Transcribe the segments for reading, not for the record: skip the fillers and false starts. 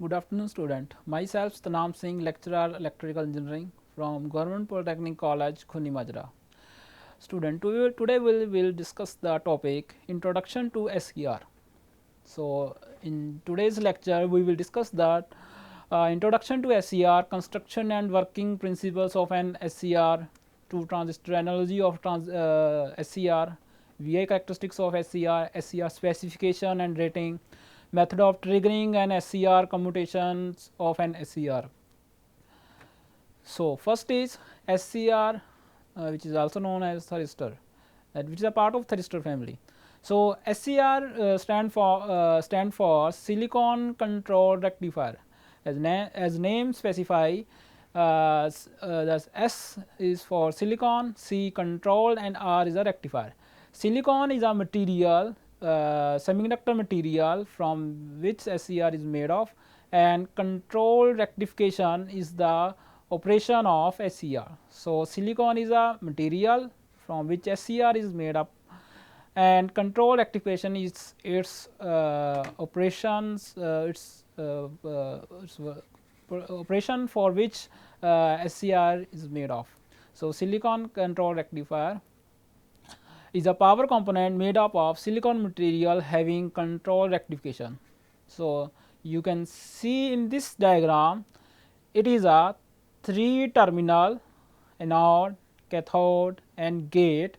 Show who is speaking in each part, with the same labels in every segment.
Speaker 1: Good afternoon, student. Myself Tanam Singh, lecturer electrical engineering from Government Polytechnic College, Khuni Majra. Student, today we will discuss the topic Introduction to SCR. So, in today's lecture, we will discuss that Introduction to SCR, construction and working principles of an SCR, two-transistor analogy of SCR, VI characteristics of SCR, SCR specification and rating, method of triggering an SCR, commutations of an SCR. So, first is SCR, which is also known as Thyristor, which is a part of Thyristor family. So, SCR stand for Silicon Controlled Rectifier. As name specify, the S is for silicon, C controlled, and R is a rectifier. Silicon is a material, semiconductor material from which SCR is made of, and controlled rectification is the operation of SCR. So, silicon is a material from which SCR is made up, and control rectification is its operations, operation for which SCR is made of. So, silicon control rectifier is a power component made up of silicon material having control rectification. So, you can see in this diagram, it is a 3 terminal anode, cathode and gate,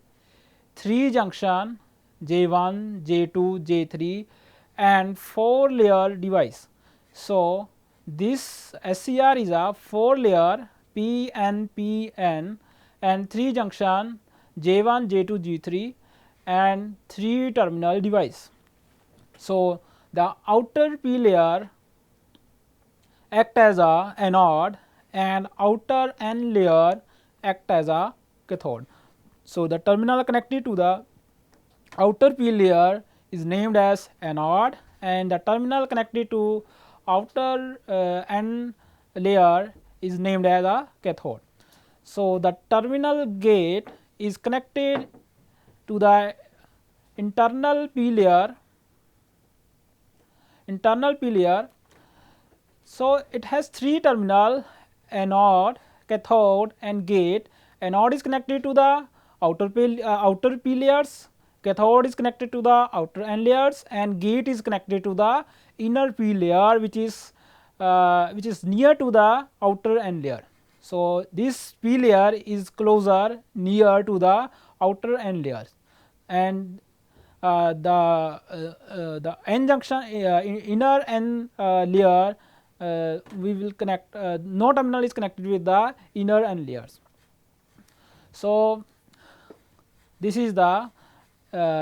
Speaker 1: 3 junction J1, J2, J3 and 4 layer device. So, this SCR is a 4 layer PNPN and 3 junction J1, J2, J3 and 3 terminal device. So, the outer P layer act as a anode and outer N layer act as a cathode. So, the terminal connected to the outer P layer is named as anode and the terminal connected to outer N layer is named as a cathode. So, the terminal gate is connected to the internal P layer. So, it has 3 terminal anode, cathode and gate. Anode is connected to the outer P layers, cathode is connected to the outer N layers and gate is connected to the inner P layer which is near to the outer N layer. So, this P layer is closer near to the outer N layers and the N junction inner N layer we will connect, no terminal is connected with the inner N layers. So, this is the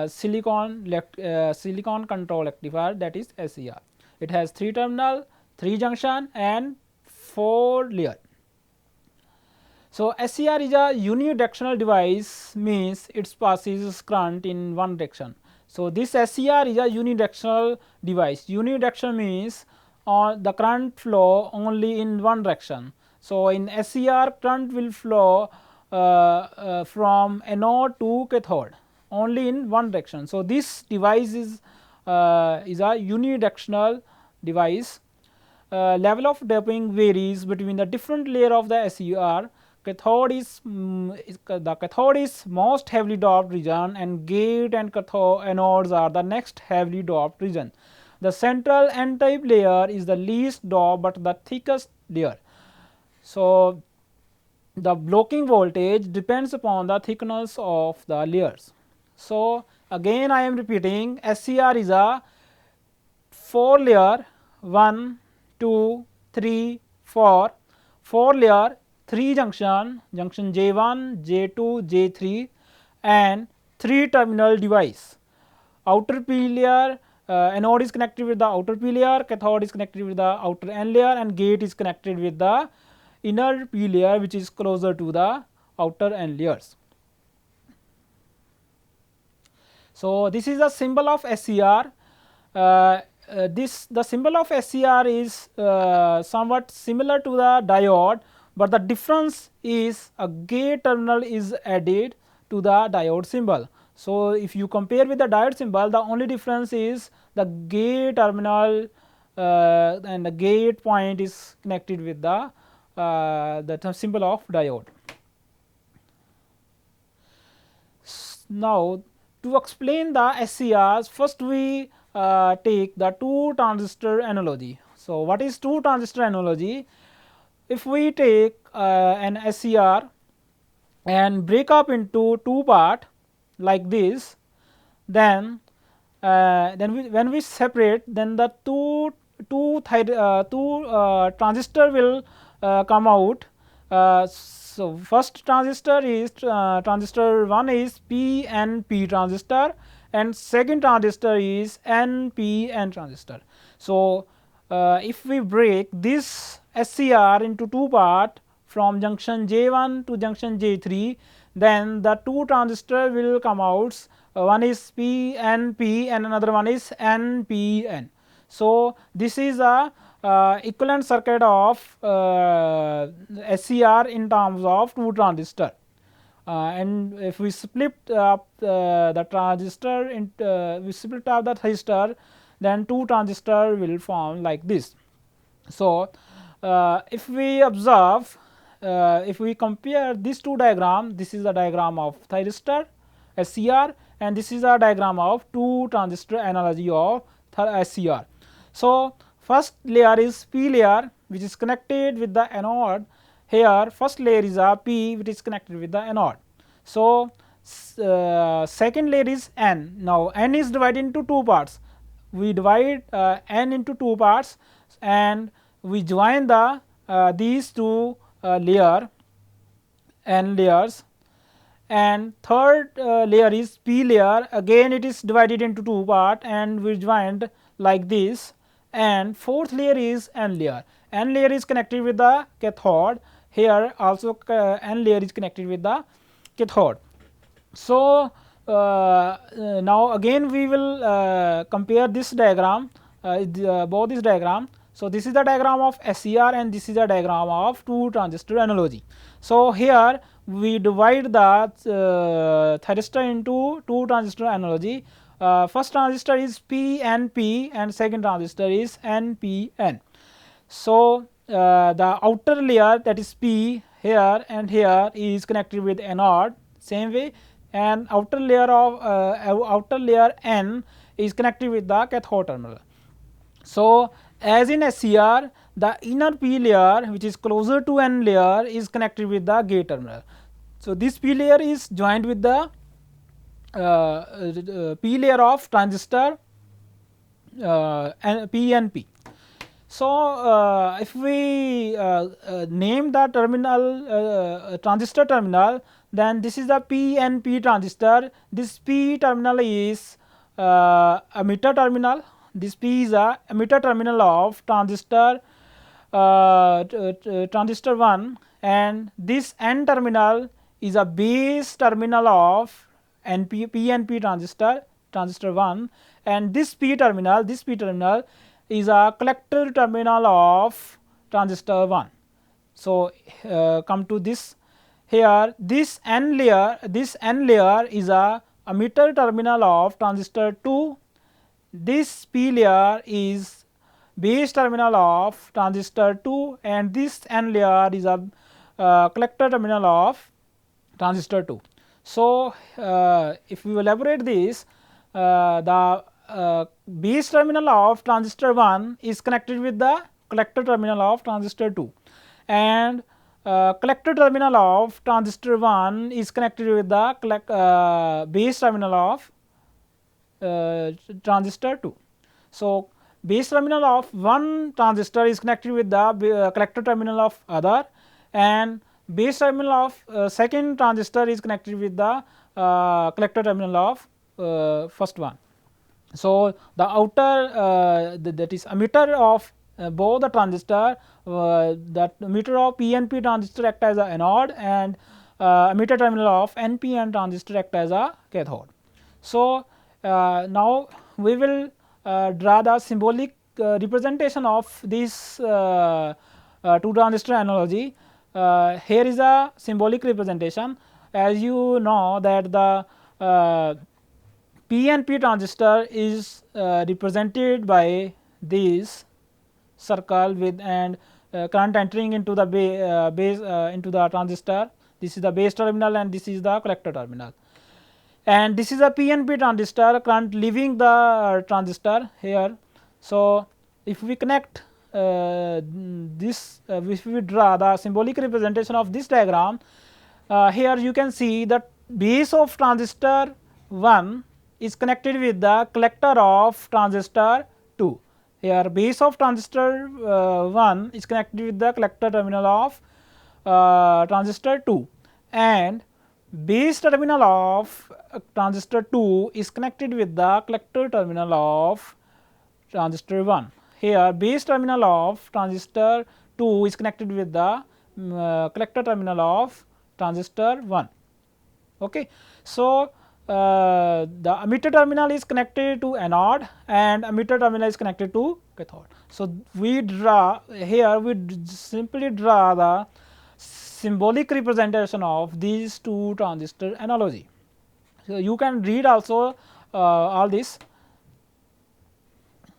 Speaker 1: silicon control rectifier, that is SCR. It has 3 terminal, 3 junction and 4 layer. So, SCR is a unidirectional device, means it passes current in one direction. So, this SCR is a unidirectional device. Unidirectional means the current flow only in one direction. So, in SCR current will flow from anode to cathode only in one direction. So, this device is a unidirectional device. Level of doping varies between the different layer of the SCR. The cathode is most heavily doped region and gate and anodes are the next heavily doped region. The central N type layer is the least doped but the thickest layer. So, the blocking voltage depends upon the thickness of the layers. So, again I am repeating, SCR is a 4 layer 1, 2, 3, 4, 4 layer 3 junction J1, J2, J3 and 3 terminal device. Outer P layer anode is connected with the outer P layer, cathode is connected with the outer N layer and gate is connected with the inner P layer which is closer to the outer N layers. So, this is the symbol of SCR. The symbol of SCR is somewhat similar to the diode, but the difference is a gate terminal is added to the diode symbol. So, if you compare with the diode symbol, the only difference is the gate terminal and the gate point is connected with the symbol of diode. Now, to explain the SCRs, first we take the two transistor analogy. So, what is two transistor analogy? If we take an SCR and break up into two part like this, then when we separate, then the two transistor will come out. So, first transistor is transistor 1 is PNP transistor and second transistor is NPN transistor. So, if we break this SCR into two part from junction J1 to junction J3, then the two transistor will come out. One is PNP and another one is NPN. So, this is a equivalent circuit of SCR in terms of two transistor, and if we split up the transistor into we split up the thyristor, then two transistor will form like this. So, if we observe, if we compare these two diagram, this is the diagram of thyristor SCR and this is a diagram of two transistor analogy of SCR. So, first layer is P layer which is connected with the anode. Here first layer is a P which is connected with the anode. So, second layer is N. Now, N is divided into two parts. We divide N into two parts and we join the these two layer N layers, and third layer is P layer, again it is divided into two part and we joined like this, and fourth layer is N layer. N layer is connected with the cathode, here also N layer is connected with the cathode. So, now again we will compare this diagram, both this diagram. So, this is the diagram of SCR and this is the diagram of two transistor analogy. So, here we divide the thyristor into two transistor analogy. First transistor is PNP and second transistor is NPN. So, the outer layer, that is P, here and here is connected with anode same way, and outer layer N is connected with the cathode terminal. So, as in SCR, the inner P layer which is closer to N layer is connected with the gate terminal. So, this P layer is joined with the P layer of transistor PNP. So, if we name the terminal transistor terminal, then this is the PNP transistor. This P terminal is emitter terminal. This P is a emitter terminal of transistor transistor 1, and this N terminal is a base terminal of PNP transistor 1, and this P terminal is a collector terminal of transistor 1. So, come to this, here this N layer is a emitter terminal of transistor 2, this P layer is base terminal of transistor 2, and this N layer is a collector terminal of transistor 2. So, if we elaborate this, the base terminal of transistor 1 is connected with the collector terminal of transistor 2, and collector terminal of transistor 1 is connected with the base terminal of transistor 2. So, base terminal of one transistor is connected with the collector terminal of other, and base terminal of second transistor is connected with the collector terminal of first one. So, the outer that is emitter of both the transistor, that emitter of PNP transistor act as a anode, and emitter terminal of NPN transistor act as a cathode. So, now we will draw the symbolic representation of this two transistor analogy. Here is a symbolic representation. As you know that the PNP transistor is represented by this circle with and current entering into the base into the transistor. This is the base terminal and this is the collector terminal, and this is a PNP transistor, current leaving the transistor here. So, if we connect this if we draw the symbolic representation of this diagram, here you can see that base of transistor 1 is connected with the collector of transistor 2. Here base of transistor 1 is connected with the collector terminal of transistor 2, and base terminal of transistor 2 is connected with the collector terminal of transistor 1. Here base terminal of transistor 2 is connected with the collector terminal of transistor 1. Okay. So, the emitter terminal is connected to anode and emitter terminal is connected to cathode. So, we draw here we simply draw the symbolic representation of these two transistor analogy. So, you can read also all this.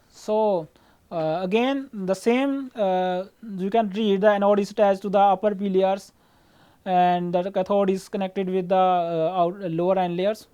Speaker 1: So, again the same you can read the anode is attached to the upper p layers and the cathode is connected with the lower n layers.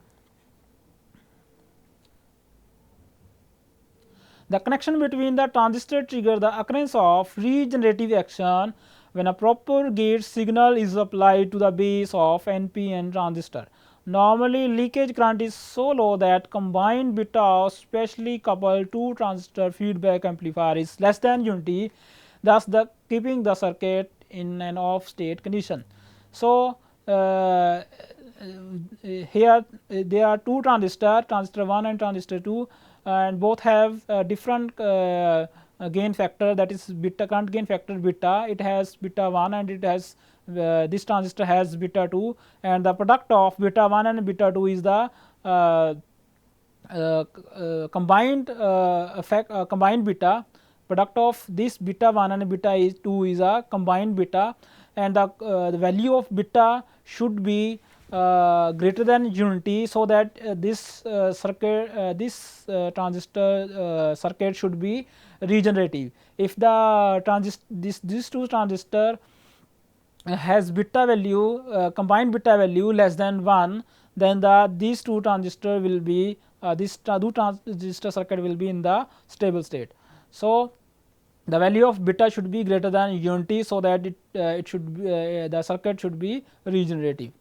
Speaker 1: The connection between the transistor trigger the occurrence of regenerative action when a proper gate signal is applied to the base of NPN transistor. Normally, leakage current is so low that combined beta of specially coupled two transistor feedback amplifier is less than unity, thus keeping the circuit in an off state condition. So, here there are two transistor 1 and transistor 2, and both have different gain factor, that is beta current gain factor beta. It has beta 1 and it has this transistor has beta 2, and the product of beta 1 and beta 2 is the combined effect combined beta. Product of this beta 1 and beta 2 is a combined beta, and the value of beta should be greater than unity, so that this circuit transistor circuit should be regenerative. If the these two transistor has beta value combined beta value less than 1, then these two transistor will be this two transistor circuit will be in the stable state. So, the value of beta should be greater than unity, so that it should be, the circuit should be regenerative.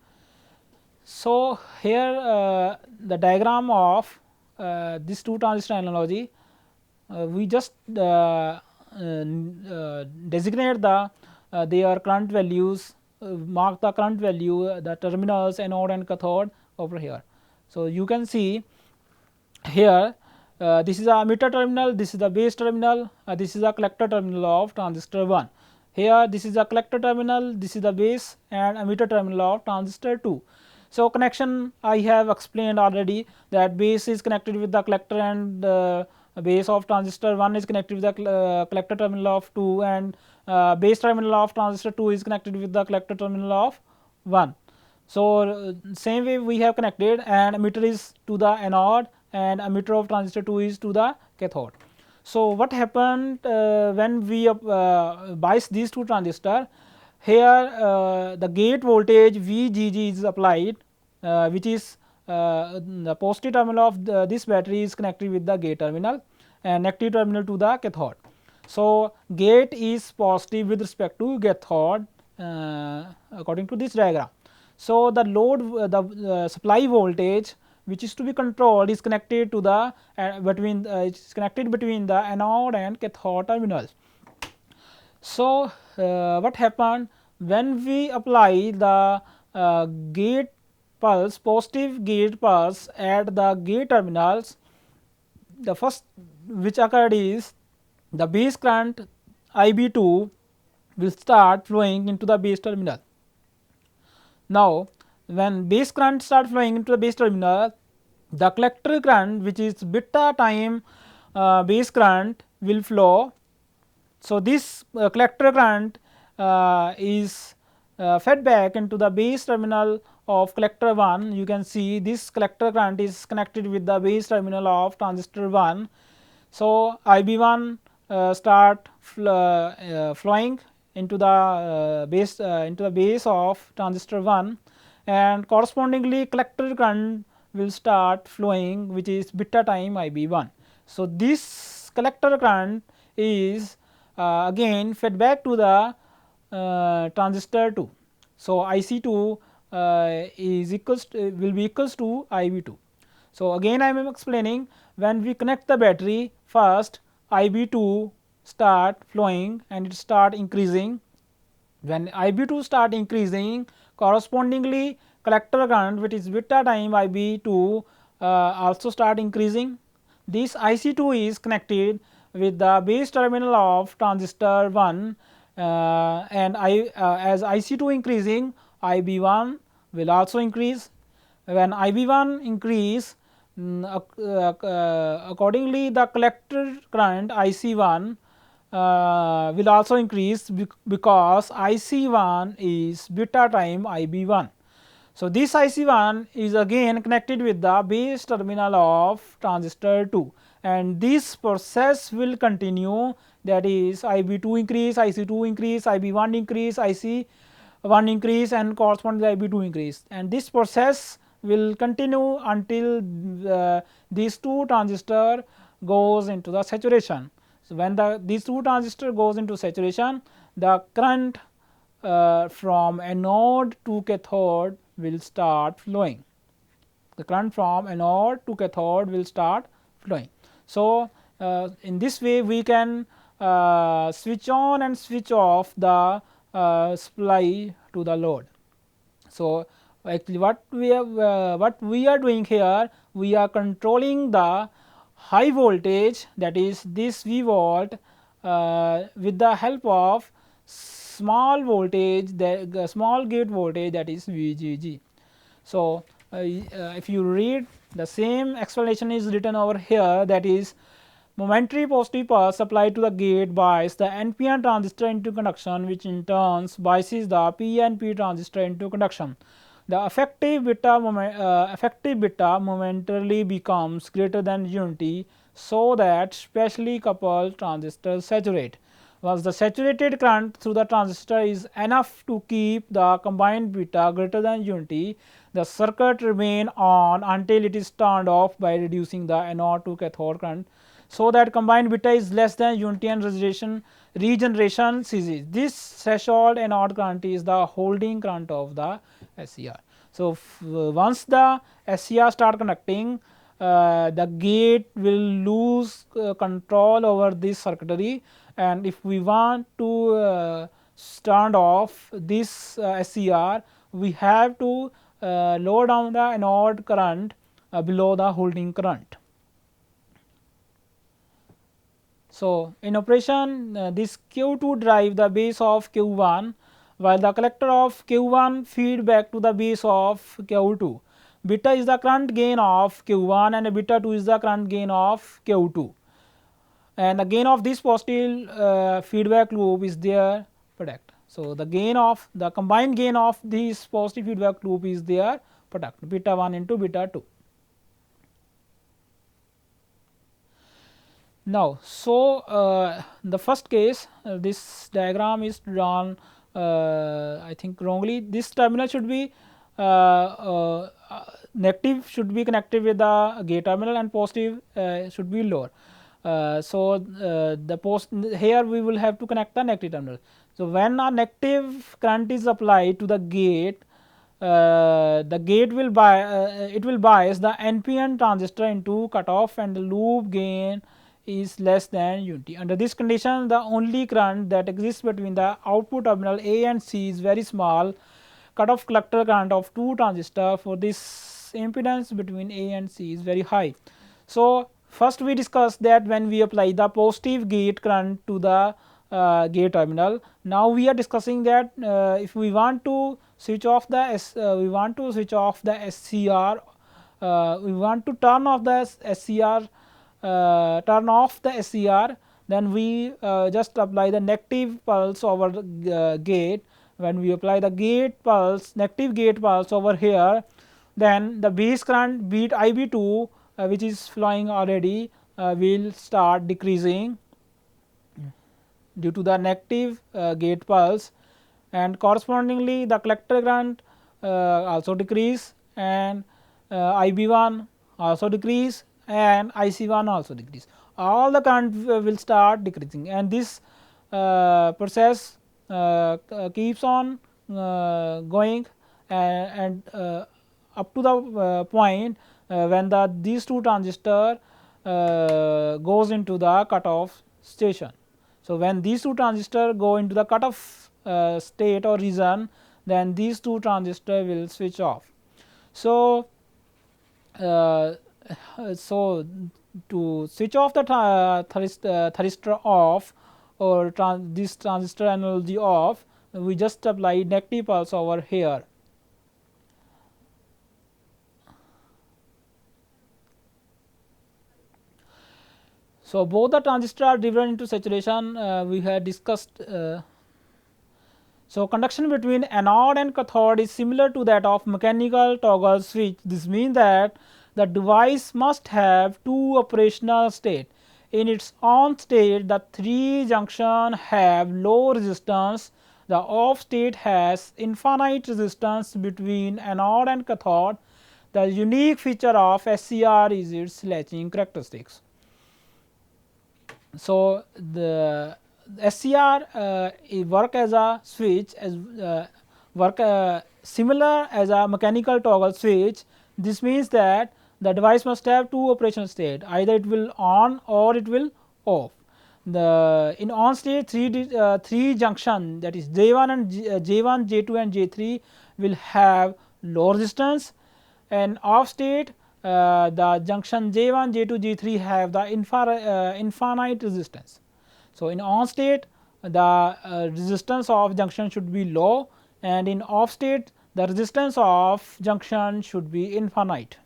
Speaker 1: So, here the diagram of this two transistor analogy, we just designate the their current values, mark the current value, the terminals anode and cathode over here. So, you can see here this is a emitter terminal, this is the base terminal, this is the collector terminal of transistor 1. Here this is a collector terminal, this is the base and emitter terminal of transistor 2. So, connection I have explained already, that base is connected with the collector and base of transistor 1 is connected with the collector terminal of 2, and base terminal of transistor 2 is connected with the collector terminal of 1. So, same way we have connected, and emitter is to the anode and emitter of transistor 2 is to the cathode. So, what happened when we bias these two transistor? Here the gate voltage VGG is applied, which is the positive terminal of this battery is connected with the gate terminal and negative terminal to the cathode. So, gate is positive with respect to cathode according to this diagram. So, the load the supply voltage which is to be controlled is connected to the between the anode and cathode terminals. So, what happened when we apply the gate pulse, positive gate pulse at the gate terminals, the first which occurred is the base current IB2 will start flowing into the base terminal. Now, when base current start flowing into the base terminal, the collector current, which is beta time base current, will flow. So, this collector current is fed back into the base terminal of collector 1. You can see this collector current is connected with the base terminal of transistor 1. So, IB1 start flowing into the base of transistor 1, and correspondingly collector current will start flowing, which is beta time IB1. So, this collector current is again fed back to the transistor 2. So, IC2 is will be equals to IB2. So, again I am explaining, when we connect the battery, first IB2 start flowing and it start increasing. When IB2 start increasing, correspondingly collector current, which is beta time IB2 also start increasing. This IC2 is connected with the base terminal of transistor 1, and as IC2 increasing, IB1 will also increase. When IB1 increase, accordingly the collector current IC1 will also increase, because IC1 is beta time IB1. So, this IC1 is again connected with the base terminal of transistor 2, and this process will continue, that is IB2 increase, IC2 increase, IB1 increase, IC1 increase, and corresponding IB2 increase, and this process will continue until these two transistor goes into the saturation. So, when these two transistor goes into saturation, the current from anode to cathode will start flowing. The current from anode to cathode will start flowing. So, in this way we can switch on and switch off the supply to the load. So, actually what we are doing here, we are controlling the high voltage, that is this V volt, with the help of small voltage, the small gate voltage, that is VGG. So, if you read, the same explanation is written over here, that is momentary positive pulse applied to the gate bias the NPN transistor into conduction, which in turn biases the PNP transistor into conduction. The effective beta momentarily becomes greater than unity, so that specially coupled transistors saturate. Once the saturated current through the transistor is enough to keep the combined beta greater than unity, the circuit remain on until it is turned off by reducing the anode to cathode current, so that combined beta is less than unity and regeneration ceases. This threshold anode current is the holding current of the SCR. So, once the SCR start conducting, the gate will lose control over this circuitry, and if we want to turn off this SCR, we have to lower down the anode current below the holding current. So, in operation, this Q2 drive the base of Q1, while the collector of Q1 feed back to the base of Q2. Beta is the current gain of Q1 and beta 2 is the current gain of Q2, and the gain of this positive feedback loop is their product. So, the gain of the combined gain of this positive feedback loop is their product, beta 1 into beta 2. Now, so the first case, this diagram is drawn I think wrongly. This terminal should be negative should be connected with the gate terminal, and positive should be lower. So, here we will have to connect the negative terminal. So, when a negative current is applied to the gate, the gate will bias the NPN transistor into cutoff, and the loop gain is less than unity. Under this condition, the only current that exists between the output terminal A and C is very small. Cutoff collector current of two transistor for this impedance between A and C is very high. So, first we discussed that when we apply the positive gate current to the gate terminal. Now, we are discussing that if we want to switch off the SCR, we want to turn off the SCR. Turn off the SCR, then we just apply the negative pulse over the gate. When we apply the gate pulse, negative gate pulse over here, then the base current beat IB2 which is flowing already will start decreasing. due to the negative gate pulse, and correspondingly the collector current also decrease, and IB1 also decrease, and IC1 also decrease. All the current will start decreasing, and this process keeps on going, and up to the point when these two transistor goes into the cutoff station. So, when these two transistor go into the cutoff state or region, then these two transistor will switch off. So, to switch off the thyristor off, or this transistor analogy off, we just apply negative pulse over here. So, both the transistors are driven into saturation, we had discussed. So, conduction between anode and cathode is similar to that of mechanical toggle switch. This means that the device must have two operational states. In its on state, the three junctions have low resistance. The off state has infinite resistance between anode and cathode. The unique feature of SCR is its latching characteristics. So, the SCR work as a switch, as work similar as a mechanical toggle switch. This means that the device must have two operational state, either it will on or it will off. In on state, three junction, that is J1 and J1, J2 and J3 will have low resistance, and off state the junction J1, J2, J3 have the infinite resistance. So, in on state the resistance of junction should be low, and in off state the resistance of junction should be infinite.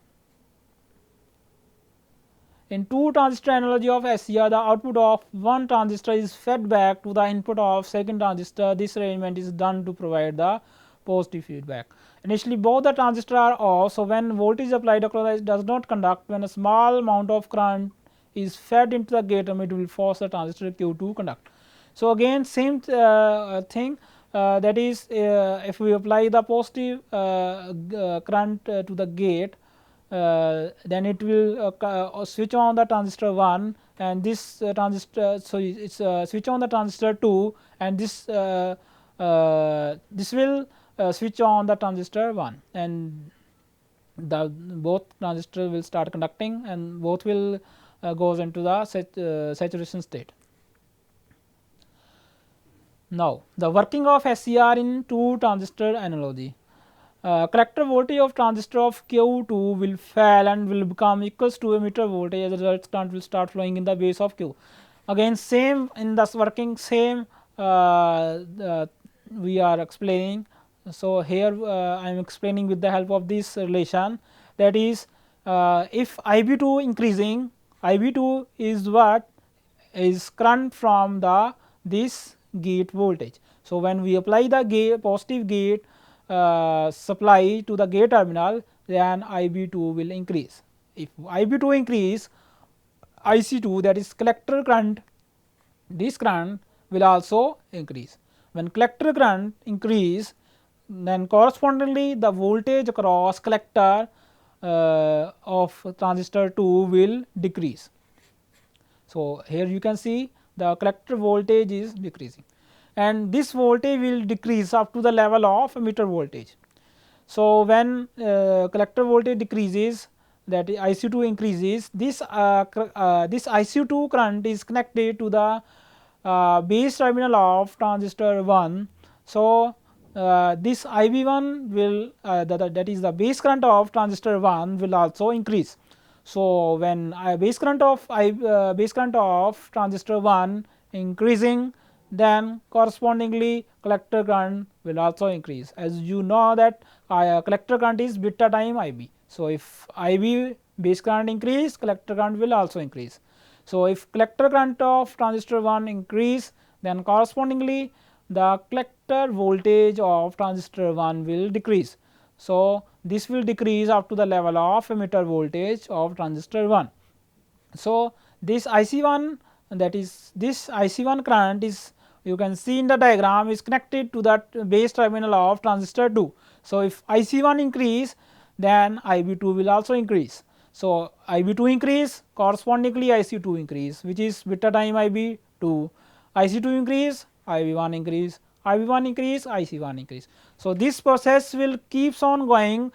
Speaker 1: In two transistor analogy of SCR, the output of one transistor is fed back to the input of second transistor. This arrangement is done to provide the positive feedback. Initially both the transistors are off, so when voltage applied across it does not conduct. When a small amount of current is fed into the gate terminal, it will force the transistor Q to conduct. So, again same thing, that is if we apply the positive current to the gate, then it will switch on the transistor 1, and this transistor, so it is switch on the transistor 2, and this will switch on the transistor 1, and both transistors will start conducting, and both will goes into the saturation state. Now, the working of SCR in two transistor analogy. Collector voltage of transistor of Q2 will fall and will become equals to emitter voltage. As a result, current will start flowing in the base of Q. Again same in this working, same we are explaining. So, here I am explaining with the help of this relation, that is if IB2 increasing, IB2 is what is current from this gate voltage. So, when we apply the positive gate supply to the gate terminal, then IB2 will increase. If IB2 increase, IC2, that is collector current, this current will also increase. When collector current increase, then correspondingly the voltage across collector of transistor 2 will decrease. So, here you can see the collector voltage is decreasing, and this voltage will decrease up to the level of emitter voltage. So, when collector voltage decreases, that IC2 increases, this IC2 current is connected to the base terminal of transistor 1. So, this IB1 will that is the base current of transistor 1 will also increase. So, when base current of transistor 1 increasing, then correspondingly collector current will also increase. As you know that collector current is beta time IB. So, if IB base current increase, collector current will also increase. So, if collector current of transistor 1 increase, then correspondingly the collector voltage of transistor 1 will decrease. So, this will decrease up to the level of emitter voltage of transistor 1. So, this IC1, that is this IC1 current is you can see in the diagram is connected to the base terminal of transistor 2. So, if IC1 increase, then IB2 will also increase. So, IB2 increase, correspondingly IC2 increase, which is bit a time IB2, IC2 increase, IB1 increase, IB1 increase, IC1 increase. So, this process will keeps on going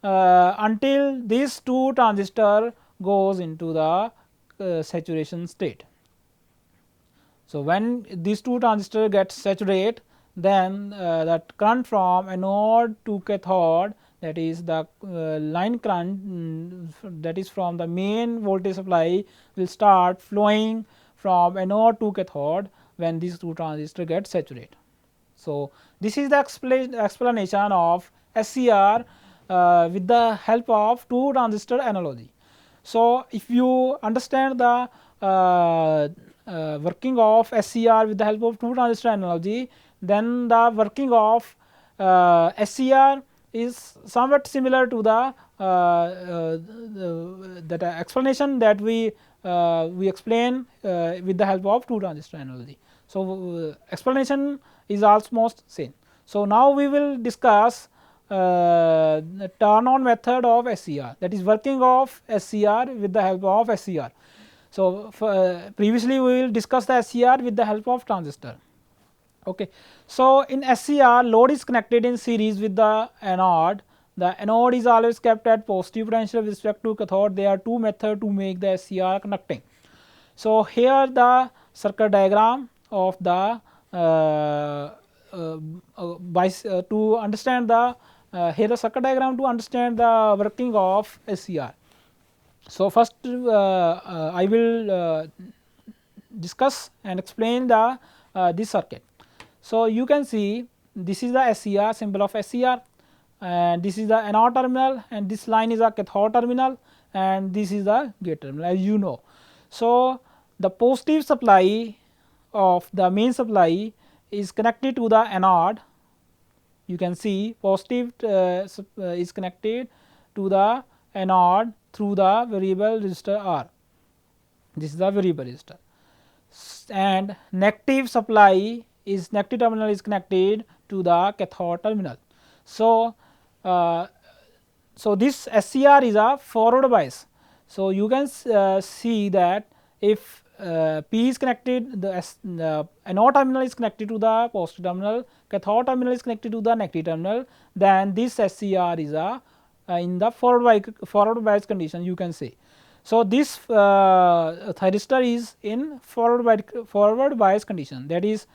Speaker 1: until this 2 transistor goes into the saturation state. So, when these 2 transistors get saturated, then that current from anode to cathode, that is the line current that is from the main voltage supply, will start flowing from anode to cathode when these 2 transistors get saturated. So, this is the explanation of SCR with the help of 2 transistor analogy. So, if you understand the working of SCR with the help of 2 transistor analogy, then the working of SCR is somewhat similar to the that explanation that we explain with the help of 2 transistor analogy. So, explanation is almost same. So, now we will discuss the turn on method of SCR, that is working of SCR with the help of SCR. So, previously we will discuss the SCR with the help of transistor. Okay. So, in SCR, load is connected in series with the anode. The anode is always kept at positive potential with respect to cathode. There are 2 methods to make the SCR connecting. So, here the circuit diagram of the to understand the here the circuit diagram to understand the working of SCR. So, first I will discuss and explain the this circuit. So, you can see this is the SCR, symbol of SCR, and this is the anode terminal, and this line is a cathode terminal, and this is the gate terminal, as you know. So, the positive supply of the main supply is connected to the anode. You can see positive is connected to the anode through the variable resistor R. This is the variable resistor, and negative supply is negative terminal is connected to the cathode terminal. So, so this SCR is a forward bias. So, you can see that if P is connected, the anode terminal is connected to the positive terminal, cathode terminal is connected to the negative terminal, then this SCR is a in the forward bias condition, you can say. So, this thyristor is in forward bias condition, that is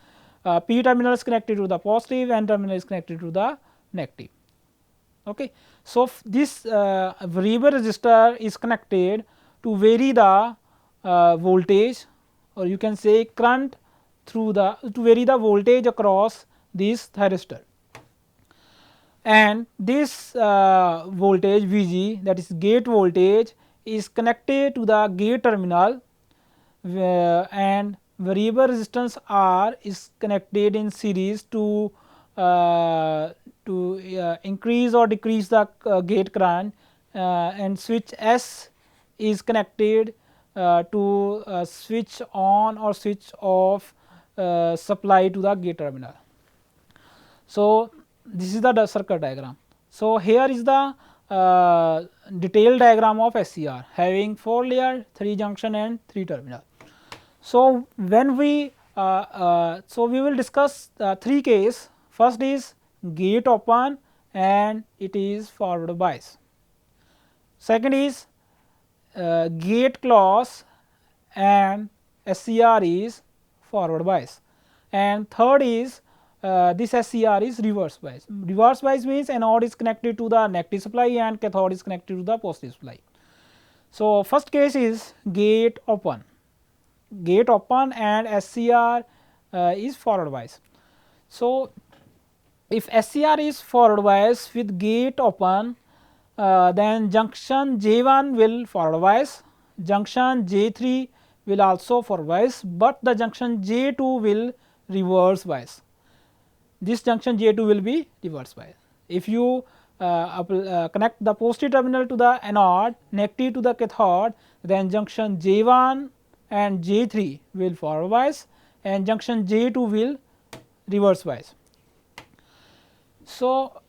Speaker 1: P terminal is connected to the positive, N terminal is connected to the negative. Okay. So, this variable resistor is connected to vary the voltage, or you can say current through the to vary the voltage across this thyristor, and this voltage Vg, that is gate voltage, is connected to the gate terminal, and variable resistance R is connected in series to increase or decrease the gate current, and switch S is connected to switch on or switch off supply to the gate terminal. So, this is the circuit diagram. So, here is the detailed diagram of SCR having 4 layer, 3 junction and 3 terminal. So, when we we will discuss 3 case. First is gate open and it is forward bias. Second is gate close and SCR is forward bias, and third is this SCR is reverse bias. Reverse bias means anode is connected to the negative supply and cathode is connected to the positive supply. So, first case is gate open and SCR is forward bias. So, if SCR is forward bias with gate open, then junction J1 will forward bias, junction J3 will also forward bias, but the junction J2 will reverse bias. This junction J2 will be reverse bias. If you connect the positive terminal to the anode, negative to the cathode, then junction J1 and J3 will forward bias, and junction J2 will reverse bias. So,